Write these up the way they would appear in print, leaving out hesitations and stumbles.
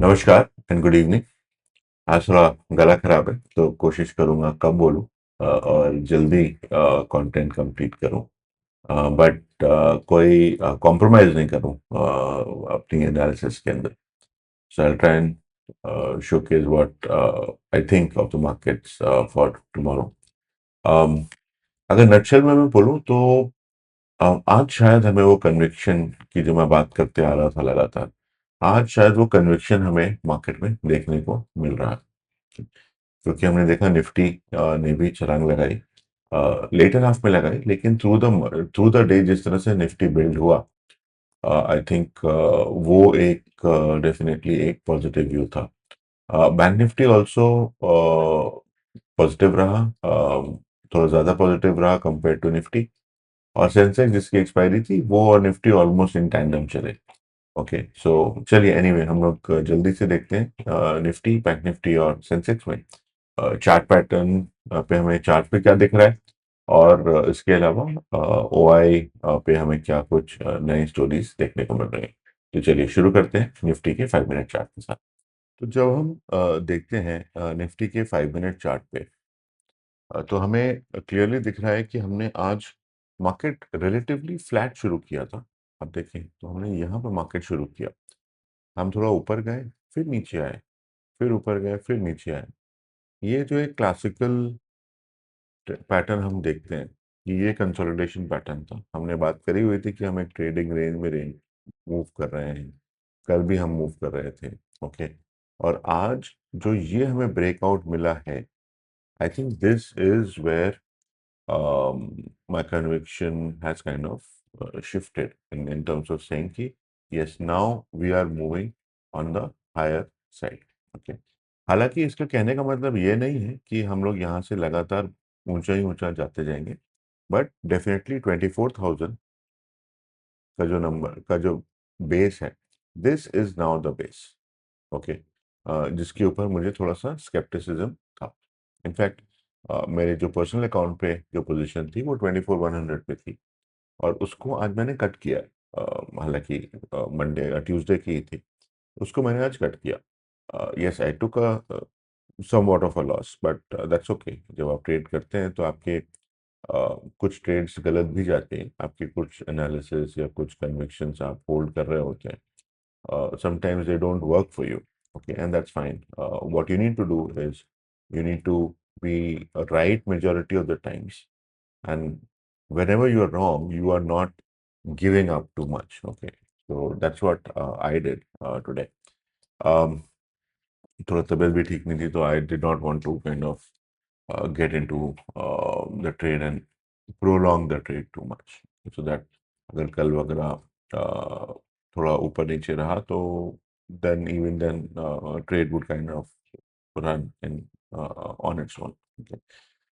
नमस्कार and good evening. आज थोड़ा गला खराब है तो कोशिश करूंगा कम बोलूं और जल्दी कंटेंट कंप्लीट करूं, बट कोई कॉम्प्रोमाइज नहीं करूं अपनी एनालिसिस के अंदर। So I try and showcase what I think of the markets for tomorrow. अगर नटशेल में मैं बोलूं तो आज शायद हमें वो कन्विक्शन की जो मैं बात करते आ रहा था लगातार, आज शायद वो कन्विक्शन हमें मार्केट में देखने को मिल रहा है। क्योंकि हमने देखा निफ्टी ने भी छलांग लगाई, लेटर हाफ में लगाई, लेकिन थ्रू द डे जिस तरह से निफ्टी बिल्ड हुआ, आई थिंक वो एक डेफिनेटली एक पॉजिटिव व्यू था। बैंक निफ्टी ऑल्सो पॉजिटिव रहा, थोड़ा ज्यादा पॉजिटिव रहा कंपेयर टू निफ्टी। और सेंसेक्स जिसकी एक्सपायरी थी वो और निफ्टी ऑलमोस्ट इन टैंडम चले। ओके, सो चलिए एनीवे हम लोग जल्दी से देखते हैं निफ्टी, बैंक निफ्टी और सेंसेक्स में चार्ट पैटर्न पे हमें चार्ट पे क्या दिख रहा है, और इसके अलावा ओआई पे हमें क्या कुछ नई स्टोरीज देखने को मिल रही है। तो चलिए शुरू करते हैं निफ्टी के 5 मिनट चार्ट के साथ। तो जब हम देखते हैं निफ्टी के 5 मिनट चार्ट पे, तो हमें क्लियरली दिख रहा है कि हमने आज मार्केट रिलेटिवली फ्लैट शुरू किया था। अब देखें तो हमने यहाँ पर मार्केट शुरू किया, हम थोड़ा ऊपर गए, फिर नीचे आए, फिर ऊपर गए, फिर नीचे आए। ये जो एक क्लासिकल पैटर्न हम देखते हैं कि ये कंसोलिडेशन पैटर्न था। हमने बात करी हुई थी कि हम एक ट्रेडिंग रेंज में रेंज मूव कर रहे हैं, कल भी हम मूव कर रहे थे। ओके, और आज जो ये हमें ब्रेकआउट मिला है, I think this is where my conviction has kind of shifted in terms of saying कि yes, now we are moving on the higher side. Okay, हालांकि इसका कहने का मतलब ये नहीं है कि हम लोग यहाँ से लगातार ऊंचा ही ऊंचा जाते जाएंगे, बट डेफिनेटली 24,000 का जो नंबर का जो बेस है, this is now the base. Okay, जिसके ऊपर मुझे थोड़ा सा स्केप्टिसिज्म था। इनफैक्ट मेरे जो पर्सनल अकाउंट पे जो पोजीशन थी वो 24,100 पे थी, और उसको आज मैंने कट किया। हालांकि मंडे या ट्यूसडे की ही थी, उसको मैंने आज कट किया। Yes, I took a somewhat of a loss, but that's okay. जब आप ट्रेड करते हैं तो आपके कुछ ट्रेड्स गलत भी जाते हैं, आपके कुछ एनालिसिस या कुछ कन्विक्शंस आप होल्ड कर रहे होते हैं, sometimes they don't work for you. Okay, and that's fine. What you need to do is you need to be right majority of the times, and whenever you are wrong, you are not giving up too much. Okay, so that's what I did today. um, थोड़ा तबीयत भी ठीक नहीं थी, तो I did not want to kind of get into the trade and prolong the trade too much, so that अगर कल वगैरह थोड़ा ऊपर नीचे रहा तो then even then trade would kind of run in on its own. Okay.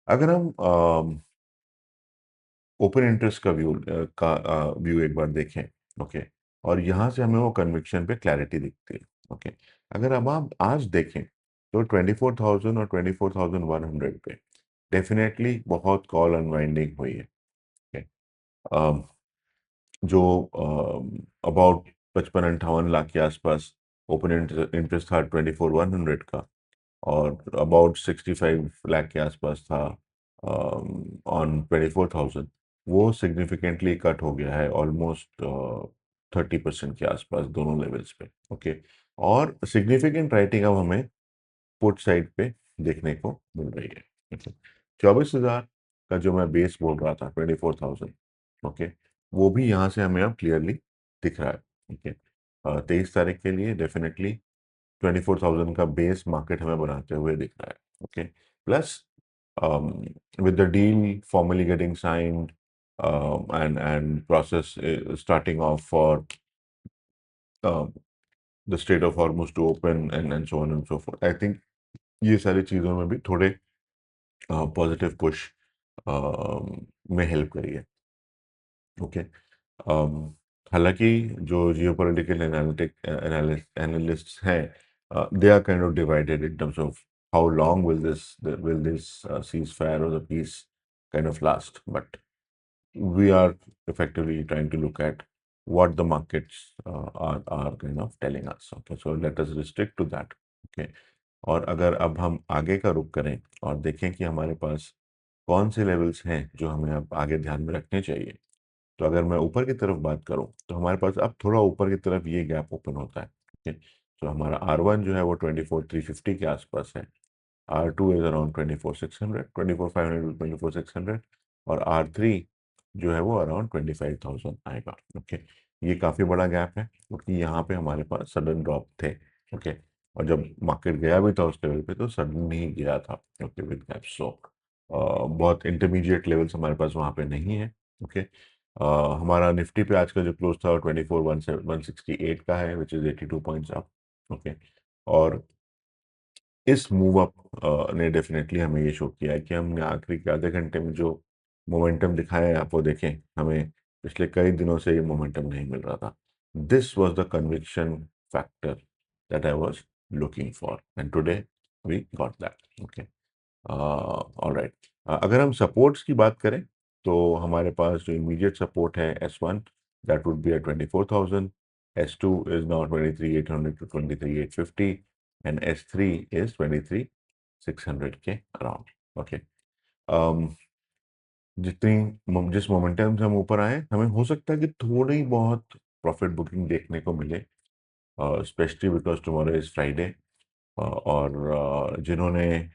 अगर हम ओपन इंटरेस्ट का व्यू एक बार देखें, ओके, और यहाँ से हमें वो कन्विक्शन पे क्लैरिटी दिखती है। ओके, अगर अब आप आज देखें तो 24,000 और 24,100 पे डेफिनेटली बहुत कॉल अनवाइंडिंग हुई है। ओके, अम, जो अबाउट 55-58 लाख के आसपास ओपन इंटरेस्ट था 24,100 का, और अबाउट 65 लाख के आसपास था ऑन 24,000। वो सिग्निफिकेंटली कट हो गया है, ऑलमोस्ट 30% के आसपास दोनों लेवल्स पे। ओके, और सिग्निफिकेंट राइटिंग अब हमें पुट साइड पे देखने को मिल रही है। मतलब 24,000 का जो मैं बेस बोल रहा था, 24,000, ओके, वो भी यहाँ से हमें अब क्लियरली दिख रहा है। ओके, 23 तारीख के लिए डेफिनेटली 24,000 का बेस मार्केट हमें बनाते हुए दिख रहा है। Okay, plus with the deal formally getting signed, and process starting off for um, the Strait of Hormuz to open, and so on and so forth, I think ये सारी चीज़ों में भी थोड़े पॉजिटिव पुश में हेल्प करी है। Okay, हालांकि जो जियोपॉलिटिकल एनालिस्ट्स हैं, they are kind of divided in terms of how long will this ceasefire or the peace kind of last, but we are effectively trying to look at what the markets are kind of telling us. Okay, so let us restrict to that. Okay, और अगर अब हम आगे का रुख करें और देखें कि हमारे पास कौन से लेवल्स हैं जो हमें अब आगे ध्यान में रखने चाहिए, तो अगर मैं ऊपर की तरफ बात करूं तो हमारे पास अब थोड़ा ऊपर की तरफ ये गैप ओपन होता है। ठीक है, तो हमारा R1 जो है वो 24,350 के आसपास है, R2 इज अराउंड 24,600, 24,500 टू 24,600, और R3 जो है वो अराउंड 25,000 आएगा। ओके, ये काफ़ी बड़ा गैप है क्योंकि यहाँ पे हमारे पास सडन ड्रॉप थे। ओके, और जब मार्केट गया भी था उस लेवल पे तो सडन ही गया था। ओके, विद गैप, सो बहुत इंटरमीडिएट लेवल्स हमारे पास वहाँ पे नहीं है। ओके, हमारा निफ्टी पे आज का जो क्लोज था वो 24,168 का है, which is 82 points up. Okay, और इस मूव अप ने डेफिनेटली हमें ये शो किया है कि हमने आखिरी के आधे घंटे में जो मोमेंटम दिखाया है, आप वो देखें, हमें पिछले कई दिनों से ये मोमेंटम नहीं मिल रहा था। This was the conviction factor that I was looking for, and today we got that. Okay, alright, अगर हम सपोर्ट्स की बात करें तो हमारे पास जो इमीडिएट सपोर्ट है S1, that would be at 24,000, S2 is now 23,800 to 23,850, and S3 is 23,600 के अराउंड। ओके, जिस मोमेंटम से हम ऊपर आए, हमें हो सकता है कि थोड़ी बहुत प्रॉफिट बुकिंग देखने को मिले, specially because tomorrow is Friday, और जिन्होंने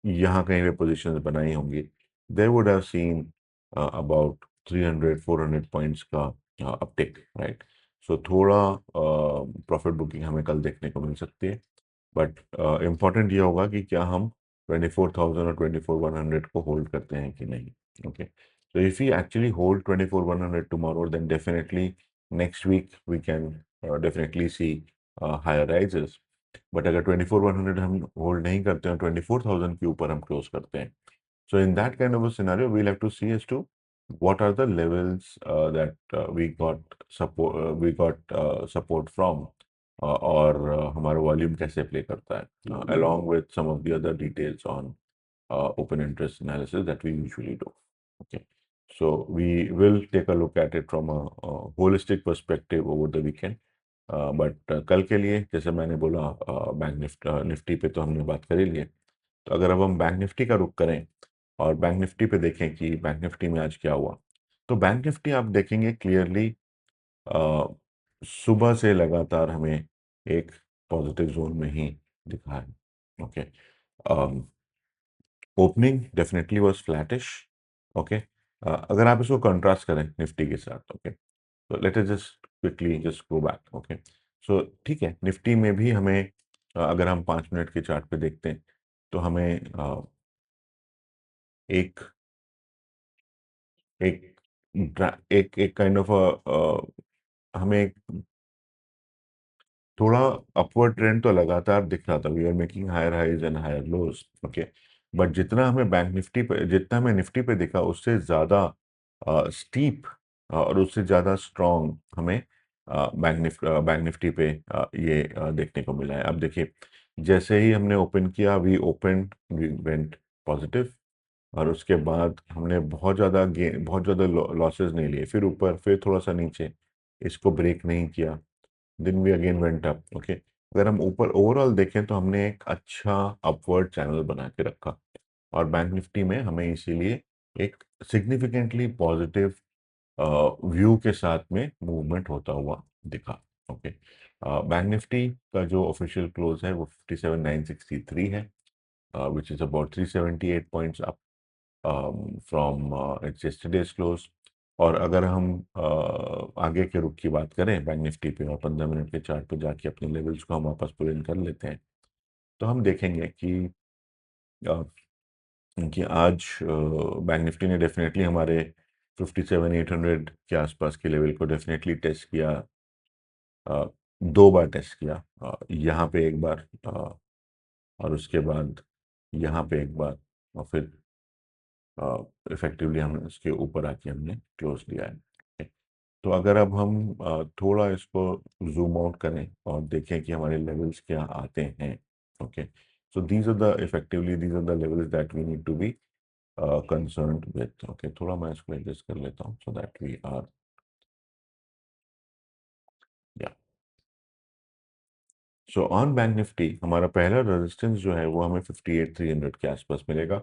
यहाँ कहीं पे पोजीशंस बनाई होंगी, they would have seen about 300-400 points का अपटिक, राइट। सो थोड़ा प्रॉफिट बुकिंग हमें कल देखने को मिल सकती है, बट इम्पॉर्टेंट ये होगा कि क्या हम 24,000 और 24,100 को होल्ड करते हैं कि नहीं। Okay, so if we actually hold 24,100 tomorrow, then definitely next week we can definitely see higher rises. But अगर 24,100 हम होल्ड नहीं करते हैं, 24,000 के ऊपर हम क्लोज करते हैं, so in that kind of a scenario, we'll have to see as to what are the levels that we got support from, और हमारा वॉल्यूम कैसे प्ले करता है, along with some of the other details on open interest analysis that we usually do. Okay, so we will take a look at it from a holistic perspective over the weekend. But कल के लिए जैसे मैंने बोला, bank Nifty पे तो हमने बात कर ही ली है, तो अगर अब हम बैंक निफ्टी का रुख करें और बैंक निफ्टी पे देखें कि बैंक निफ्टी में आज क्या हुआ, तो बैंक निफ्टी आप देखेंगे क्लियरली सुबह से लगातार हमें एक पॉजिटिव जोन में ही दिखा है। Okay, opening definitely was flattish. Okay, अगर आप इसको कंट्रास्ट करें निफ्टी के साथ, ओके, तो let us just quickly just go back. Okay, so ठीक है, निफ्टी में भी हमें अगर हम 5 मिनट के चार्ट पे देखते हैं तो हमें एक एक एक एक काइंड ऑफ हमें एक थोड़ा अपवर्ड ट्रेंड तो लगातार दिख रहा था, we are making higher highs and higher lows. Okay, but जितना हमें निफ्टी पे दिखा उससे ज़्यादा स्टीप और उससे ज़्यादा स्ट्रॉन्ग हमें बैंक निफ्टी पे ये देखने को मिला है। अब देखिए, जैसे ही हमने ओपन किया, वी वेंट पॉजिटिव, और उसके बाद हमने बहुत ज़्यादा लॉसेस नहीं लिए, फिर ऊपर, फिर थोड़ा सा नीचे, इसको ब्रेक नहीं किया, then we again went up. Okay, अगर हम ऊपर ओवरऑल देखें तो हमने एक अच्छा अपवर्ड चैनल बना के रखा, और बैंक निफ्टी में हमें इसीलिए एक सिग्निफिकेंटली पॉजिटिव व्यू के साथ में मूवमेंट होता हुआ दिखा। ओके, बैंक निफ्टी का जो ऑफिशियल क्लोज है वो 57,963 है, which is about 378 points up from its yesterday's close. और अगर हम आगे के रुख की बात करें बैंक निफ्टी पे और 15 मिनट के चार्ट पे जाके अपने लेवल्स को हम वापस पुल इन कर लेते हैं, तो हम देखेंगे अ, कि आज बैंक निफ्टी ने डेफिनेटली हमारे 57,800 के आसपास के लेवल को डेफिनेटली टेस्ट किया, 2 बार टेस्ट किया, यहाँ पे एक बार, और उसके बाद यहाँ पे एक बार, और फिर इफेक्टिवली हमने उसके ऊपर आके हमने क्लोज लिया है। Okay, तो अगर अब हम थोड़ा इसको जूम आउट करें और देखें कि हमारे लेवल्स क्या आते हैं। Okay, so these are the levels that we need to be concerned with. Okay, थोड़ा मैं इसको एडजस्ट कर लेता हूँ so that we are so on bank Nifty हमारा पहला रेजिस्टेंस जो है वो हमें 58,300 के आसपास मिलेगा।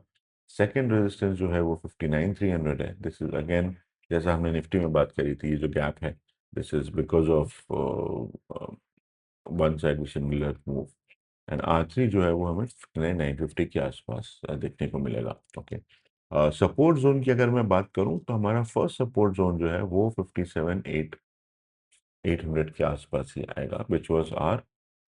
सेकंड रेजिस्टेंस जो है वो 59,300 है। दिस इज अगेन जैसा हमने निफ्टी में बात करी थी, ये जो गैप है this is because of one side similar move. And R3 जो है वो हमें 59,950 के आसपास देखने को मिलेगा। ओके, सपोर्ट जोन की अगर मैं बात करूं तो हमारा फर्स्ट सपोर्ट जोन जो है वो 57,800 के आसपास ही आएगा, which was our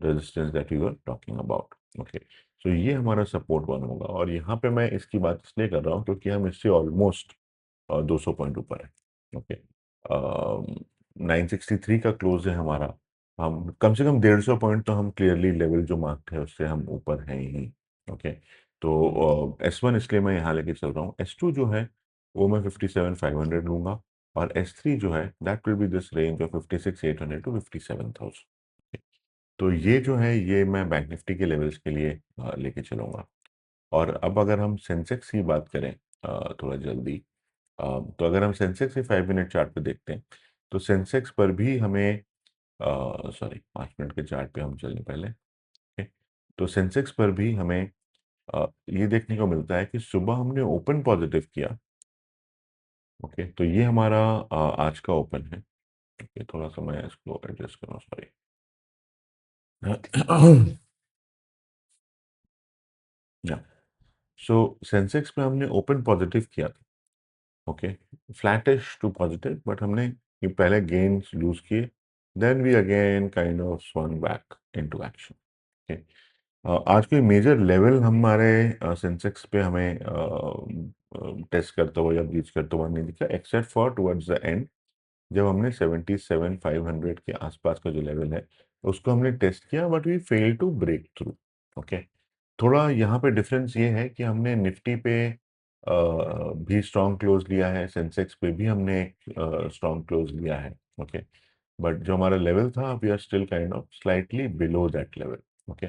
resistance that you are talking about. Okay, so ये हमारा सपोर्ट वन होगा, और यहाँ पे मैं इसकी बात इसलिए कर रहा हूँ क्योंकि हम इससे ऑलमोस्ट 200 पॉइंट ऊपर है। ओके, 963 का क्लोज है हमारा। हम कम से कम 150 पॉइंट तो हम क्लियरली लेवल जो मार्क है उससे हम ऊपर हैं ही। ओके, तो S1 इसलिए मैं यहाँ लेके चल रहा हूँ। S2 जो है वो मैं 57,500 लूंगा, और S3 जो है that will be this range of 56,800 to 57,000। तो ये जो है ये मैं बैंक निफ्टी के लेवल्स के लिए लेके चलूंगा। और अब अगर हम सेंसेक्स की बात करें थोड़ा जल्दी, तो अगर हम सेंसेक्स के 5 मिनट चार्ट पे देखते हैं तो सेंसेक्स पर भी हमें, सॉरी 5 मिनट के चार्ट पे हम चलें पहले। ओके, तो सेंसेक्स पर भी हमें ये देखने को मिलता है कि सुबह हमने ओपन पॉजिटिव किया। ओके, तो ये हमारा आज का ओपन है। ओके, थोड़ा सा मैं इसको एडजस्ट करूँ, सॉरी। या, सो सेंसेक्स में हमने ओपन पॉजिटिव किया था। Okay, flattish to positive, but हमने ये पहले गेन्स लूज किए, then we again kind of swung back into action. Okay, आज कोई मेजर लेवल हमारे सेंसेक्स पे हमें टेस्ट करता हुआ या ब्रीच करता हुआ नहीं दिखा, except for towards the end, जब हमने 77,500 के आसपास का जो लेवल है उसको हमने टेस्ट किया, but we fail to break through. Okay, थोड़ा यहाँ पे डिफरेंस ये है कि हमने निफ्टी पे भी स्ट्रॉन्ग क्लोज लिया है, सेंसेक्स पे भी हमने स्ट्रॉन्ग क्लोज लिया है। ओके, बट जो हमारा लेवल था we are still kind of slightly below that level. Okay,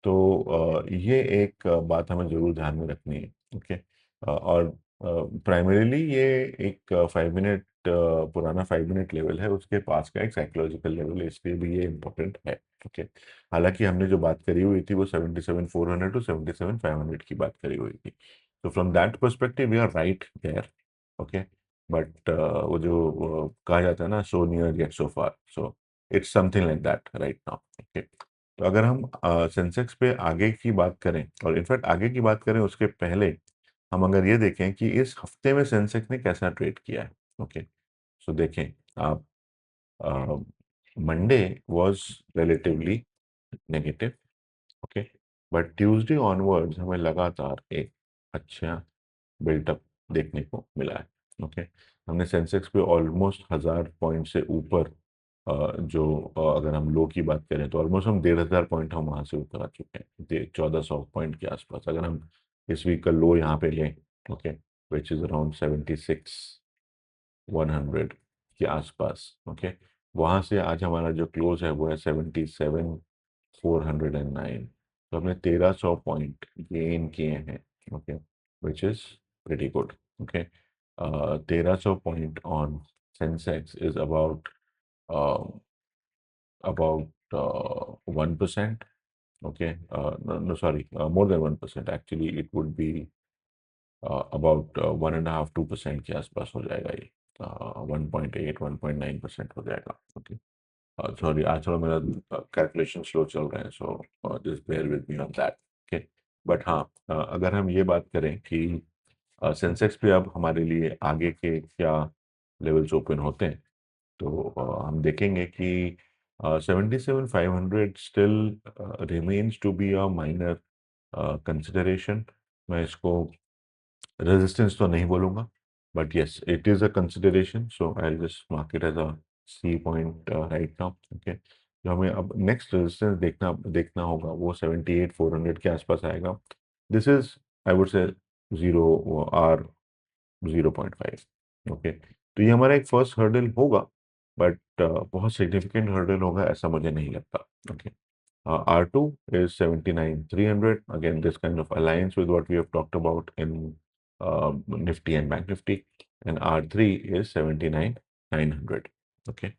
तो ये एक बात हमें जरूर ध्यान में रखनी है। ओके, और प्राइमरीली ये एक 5 मिनट पुराना 5 मिनट लेवल है, उसके पास का एक साइकोलॉजिकल लेवल है, इसलिए भी ये इम्पोर्टेंट है। ओके, हालांकि हमने जो बात करी हुई थी वो 77,400 टू 77,500 की बात करी हुई थी, तो from that perspective we are right there. Okay, but वो जो कहा जाता है ना, so near yet so far, so it's something like that right now. Okay, तो अगर हम सेंसेक्स पे आगे की बात करें, और इनफैक्ट आगे की बात करें उसके पहले हम अगर ये देखें कि इस हफ्ते में सेंसेक्स ने कैसा ट्रेड किया है। ओके, सो देखें आप, Monday was relatively negative. Okay, but Tuesday onwards हमें लगातार एक अच्छा बिल्टअप देखने को मिला है। ओके, हमने सेंसेक्स पे ऑलमोस्ट 1,000 पॉइंट से ऊपर, जो अगर हम लो की बात करें तो ऑलमोस्ट हम 1,500 पॉइंट हम वहां से ऊपर आ चुके हैं, 1,400 पॉइंट के आसपास अगर हम इस वीक का लो यहाँ पे लें। ओके, विच इज अराउंड 76,100 के आसपास। ओके, वहां से आज हमारा जो क्लोज है वो है 77,409, तो हमने 1,300 पॉइंट गेन किए हैं। Okay, which is pretty good. Okay, 1,300 point on Sensex is about 1%. Okay, no, no, sorry, more than 1%. Actually, it would be about 1.5-2% के आसपास हो जाएगा ये, 1.8-1.9% हो जाएगा। ओके, सॉरी आज थोड़ा मेरा कैलकुलेशन स्लो चल रहे हैं, so just bear with me on that. Okay, but हाँ, अगर हम ये बात करें कि सेंसेक्स पे अब हमारे लिए आगे के क्या लेवल्स ओपन होते हैं, तो हम देखेंगे कि 77,500 still remains to be a minor consideration. मैं इसको रेजिस्टेंस तो नहीं बोलूंगा, but yes it is a consideration, so I just mark it as a C point right now. Okay, जो हमें अब नेक्स्ट रेजिस्टेंस देखना देखना होगा वो 78,400 के आसपास आएगा। This is, I would say, 0.5। Okay, तो ये हमारा एक फर्स्ट हर्डल होगा, बट बहुत सिग्निफिकेंट हर्डल होगा ऐसा मुझे नहीं लगता। Okay, R2 is 79,300. Again, this kind of aligns with what we have talked about in Nifty and Bank Nifty. And R3 is 79,900. Okay.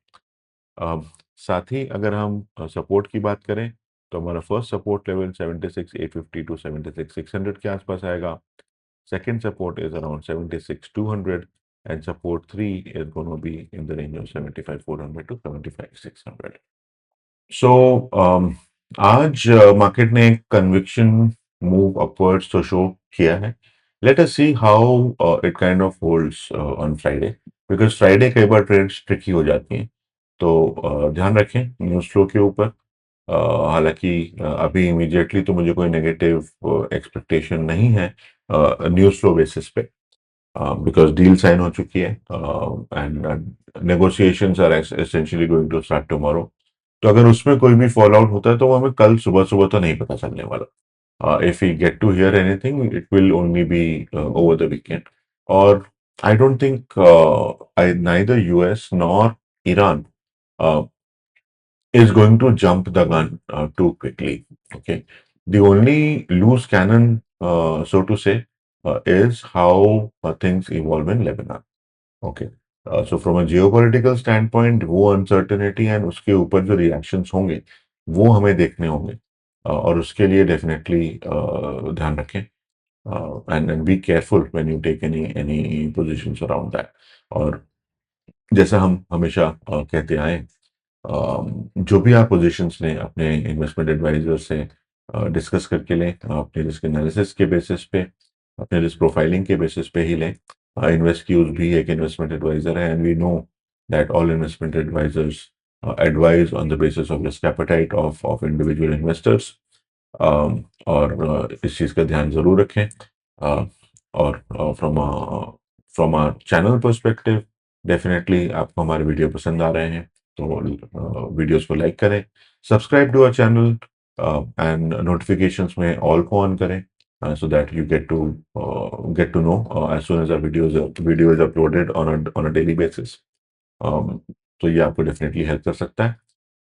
साथ ही अगर हम सपोर्ट की बात करें तो हमारा फर्स्ट सपोर्ट लेवल 76,850 टू 76,600 के आसपास आएगा. Second support is around 76,200, and support 3 is going to be in the range of 75,400 to 75,600. So आज मार्केट ने एक कन्विक्शन मूव अपवर्ड्स तो शो किया है. Let us see how it kind of holds on Friday, because Friday कई बार trades tricky हो जाती हैं. तो ध्यान रखें न्यूज़ फ्लो के ऊपर. हालांकि अभी इमीडिएटली तो मुझे कोई नेगेटिव एक्सपेक्टेशन नहीं है न्यूज़ फ्लो बेसिस पे, बिकॉज डील साइन हो चुकी है and negotiations are essentially going to start tomorrow. तो अगर उसमें कोई भी फॉल आउट होता है तो वो हमें कल सुबह सुबह तो नहीं पता चलने वाला. If we get to hear anything it will only be over the weekend. और I don't think I neither US nor Iran is going to jump the gun too quickly. Okay, the only loose cannon, so to say, is how things evolve in Lebanon. Okay, so from a geopolitical standpoint, वो uncertainty and उसके ऊपर जो reactions होंगे, वो हमें देखने होंगे. और उसके लिए definitely ध्यान रखें. And be careful when you take any positions around that. और जैसा हम हमेशा कहते आए, जो भी आप पोजीशंस लें अपने इन्वेस्टमेंट एडवाइजर से डिस्कस करके लें, अपने रिस्क एनालिसिस के बेसिस पे, अपने रिस्क प्रोफाइलिंग के बेसिस पे ही लें. इन्वेस्ट क्यूज भी एक इन्वेस्टमेंट एडवाइजर है, and we know that all investment advisors advise on the basis of risk appetite of individual investors. और इस चीज़ का ध्यान ज़रूर रखें. और from a channel perspective, definitely आपको हमारे वीडियो पसंद आ रहे हैं तो वीडियोस को लाइक करें, subscribe to our channel, and notifications में ऑल को ऑन करें, so that you get to know as soon as our video is uploaded on a daily basis. तो ये आपको डेफिनेटली हेल्प कर सकता है.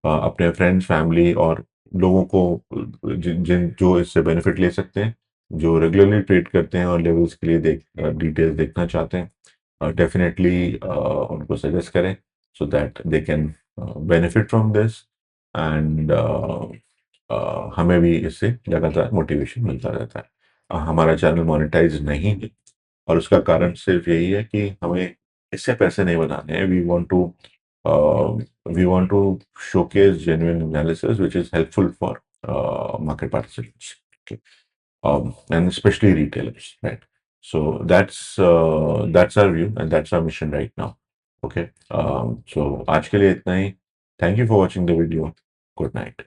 अपने फ्रेंड्स फैमिली और लोगों को जिन जिन जो इससे बेनिफिट ले सकते हैं, जो रेगुलरली ट्रेड करते हैं और लेवल्स के लिए डिटेल्स देखना चाहते हैं, डेफिनेटली उनको सजेस्ट करें so that they can benefit from this. And हमें भी इससे लगातार मोटिवेशन मिलता रहता है. हमारा चैनल मोनेटाइज नहीं है और उसका कारण सिर्फ यही है कि हमें इससे पैसे नहीं बनाने हैं. We want to showcase genuine analysis which is helpful for market participants, okay? And especially retailers, right? So that's our view and that's our mission right now. Okay, so आज के लिए इतना ही. Thank you for watching the video. Good night.